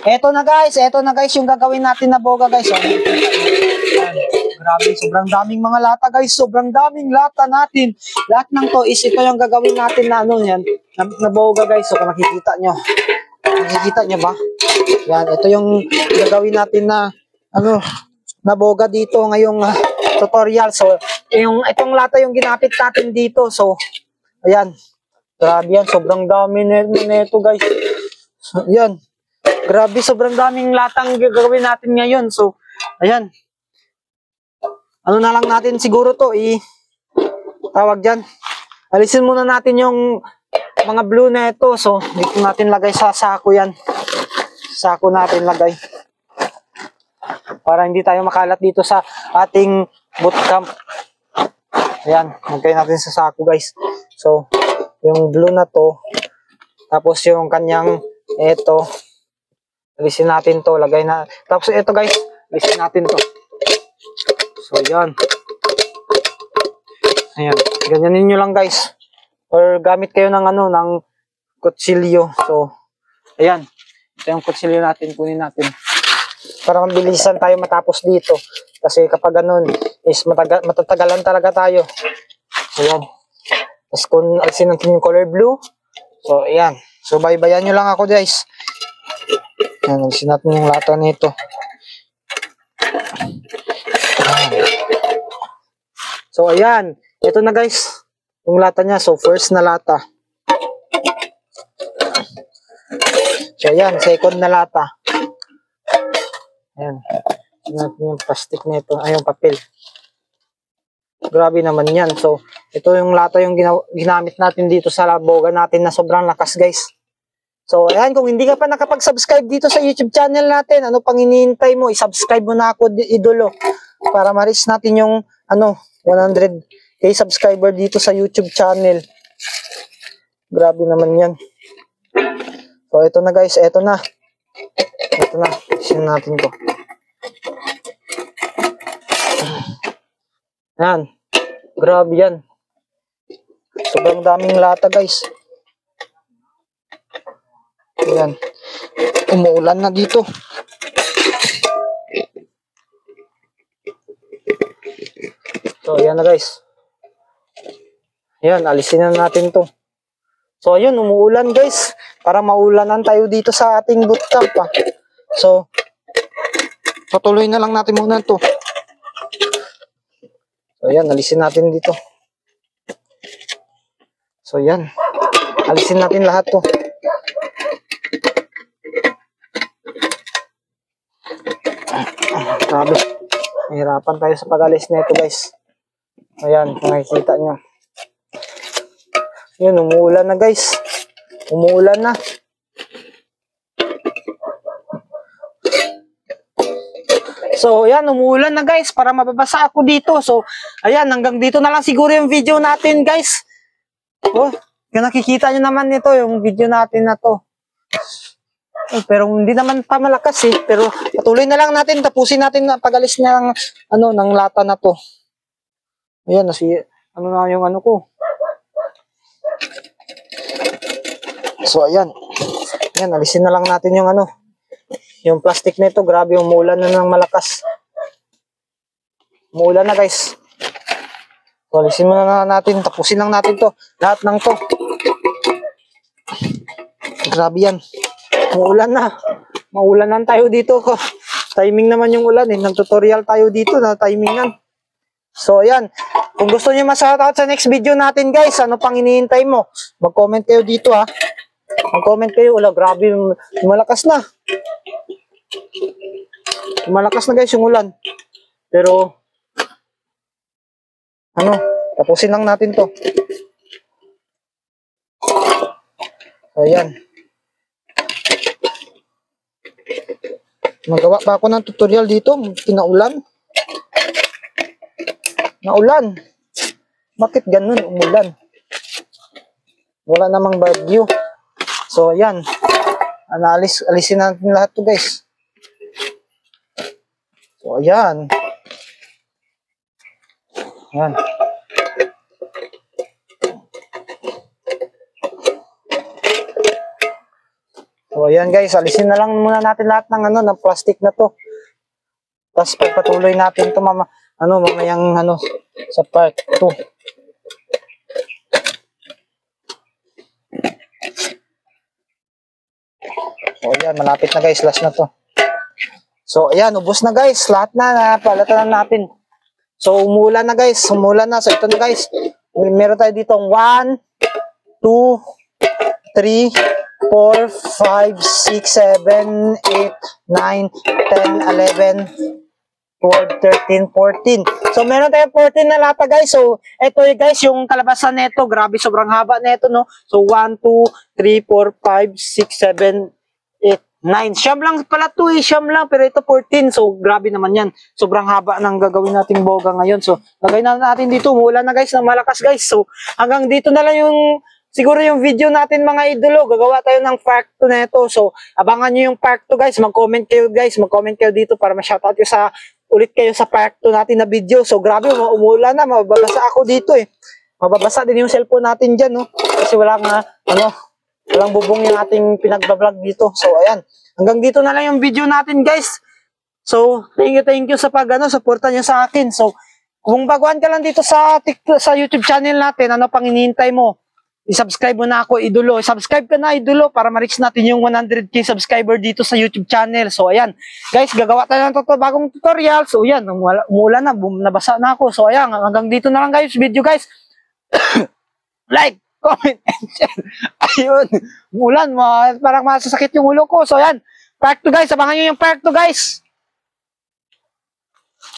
Eto na guys yung gagawin natin na boga guys. Oh. Ayan. Grabe, sobrang daming mga lata guys. Sobrang daming lata natin. Lahat ng to is ito yung gagawin natin na ano yan. Na boga guys. So kung makikita nyo. Nakikita nyo ba? Yan, ito yung gagawin natin na ano, na boga dito ngayong tutorial. So, itong lata yung ginapit natin dito. So, ayan. Grabe yan, sobrang dami nito guys. So, ayan. Grabe, sobrang daming latang gagawin natin ngayon. So, ayan. Ano na lang natin siguro to, tawag dyan. Alisin muna natin yung mga blue na ito. So, dito natin lagay sa sako yan. Sako natin lagay. Para hindi tayo makalat dito sa ating bootcamp. Ayan, lagay natin sa sako guys. So, yung blue na to. Tapos yung kanyang ito. Alisin natin to. Lagay na. Tapos ito guys, alisin natin to. So, ayan. Ayan. Ganyanin nyo lang guys. Or gamit kayo ng ano, ng kutsilyo. So, ayan. Ito yung kutsilyo natin. Kunin natin. Para mabilisan tayo matapos dito. Kasi kapag ganun, is matatagalan talaga tayo. Ayan. Tapos kung alisin natin yung color blue. So, ayan. So, baybayan nyo lang ako guys. Ayan. Alisin natin yung lata nito. So, ayan. Ito na guys. Yung lata niya. So, first na lata. So, ayan. Second na lata. Ayan. Natin yung plastic nito. Ay, yung papel. Grabe naman yan. So, ito yung lata yung ginamit natin dito sa boga natin na sobrang lakas guys. So, ayan. Kung hindi ka pa nakapag-subscribe dito sa YouTube channel natin, ano pang hinihintay mo? I-subscribe mo na ako, idolo. Para ma-reach natin yung, 100k subscriber dito sa YouTube channel. Grabe naman yan. So, ito na guys. Ito na. Ito na. Isin natin to. Yan. Grabe yan. Sobrang daming lata guys. Ayan. Umuulan na dito. So, ayan na guys. Ayan, alisin na natin to. So, ayun, umuulan guys. Para maulanan tayo dito sa ating bootcamp. So, patuloy na lang natin muna to. So, ayan, alisin natin dito. So, ayan. Alisin natin lahat to. Grabe. Mahirapan tayo sa pag-alis na ito guys. Ayan, kung nakikita nyo. Yun, umuulan na guys. Umuulan na. So, ayan, umuulan na guys para mababasa ako dito. So, ayan, hanggang dito na lang siguro yung video natin guys. Oh, kung nakikita nyo naman ito, yung video natin na to. Pero hindi naman pa malakas eh. Pero patuloy na lang natin. Tapusin natin na pag-alis ng, ng lata na to. Ayan, ano na yung ano ko. So, ayan. Ayan, alisin na lang natin yung yung plastic nito. Grabe, umuulan na ng malakas. Umuulan na guys. So, alisin muna na natin. Tapusin lang natin to. Lahat ng to. Grabe yan. Umuulan na. Maulanan tayo dito. Timing naman yung ulan eh. Nag-tutorial tayo dito na timingan. So, ayan. Kung gusto niyo ma-shoutout sa next video natin, guys, ano pang hinihintay mo? Mag-comment kayo dito, ha? Mag-comment kayo. Wala, grabe. Malakas na. Malakas na, guys, yung ulan. Pero, tapusin lang natin to. So, ayan. Magawa pa ako ng tutorial dito. Pinaulan. Naulan. Bakit ganun umulan? Wala namang bagyo. So, ayan. Alisin natin lahat to guys. So, ayan. Ayan. So, ayan guys, alisin na lang muna natin lahat ng ano, ng plastic na to. Tapos pagpatuloy natin to mamayang sa part 2. So, ayan, malapit na guys, last na to. So, ayan, ubos na guys, lahat na napalatan na natin. So, umulan na guys, umulan na. So, ito na guys, meron tayo dito 1, 2, 3, 4, 5, 6, 7, 8, 9, 10, 11, 12, 13, 14. So, meron tayong 14 na lata guys. So, ito guys, yung kalabasan nito, grabe, sobrang haba nito, no? So, 1, 2, 3, 4, 5, 6, 7, 8, 9. Siyam lang pala to siyam lang, pero ito 14. So, grabe naman yan. Sobrang haba ng gagawin nating boga ngayon. So, lagay na natin dito. Umulan na guys, ng malakas guys. So, hanggang dito na lang siguro yung video natin mga idolo. Gagawa tayo ng part 2 na ito. So, abangan nyo yung part 2 guys. Mag-comment kayo guys. Mag-comment kayo dito para ma-shoutout kayo ulit kayo sa part 2 natin na video. So, grabe, umulan na. Mababasa ako dito Mababasa din yung cellphone natin dyan, no? Kasi walang bubong yung ating pinagbablog dito. So, ayan. Hanggang dito na lang yung video natin, guys. So, thank you sa suporta niyo sa akin. So, kung baguhan ka lang dito sa YouTube channel natin, ano pang hinihintay mo? I-subscribe mo na ako, idolo. I-subscribe ka na, idolo, para ma-reach natin yung 100k subscriber dito sa YouTube channel. So, ayan. Guys, gagawa tayo ng bagong tutorial. So, ayan. Umulan na. Nabasa na ako. So, ayan. Hanggang dito na lang, guys. Video, guys. Like, comment, and share. Ayun. Umulan. Parang masasakit yung ulo ko. So, ayan. Part 2, guys. Abangan nyo yung part 2, guys.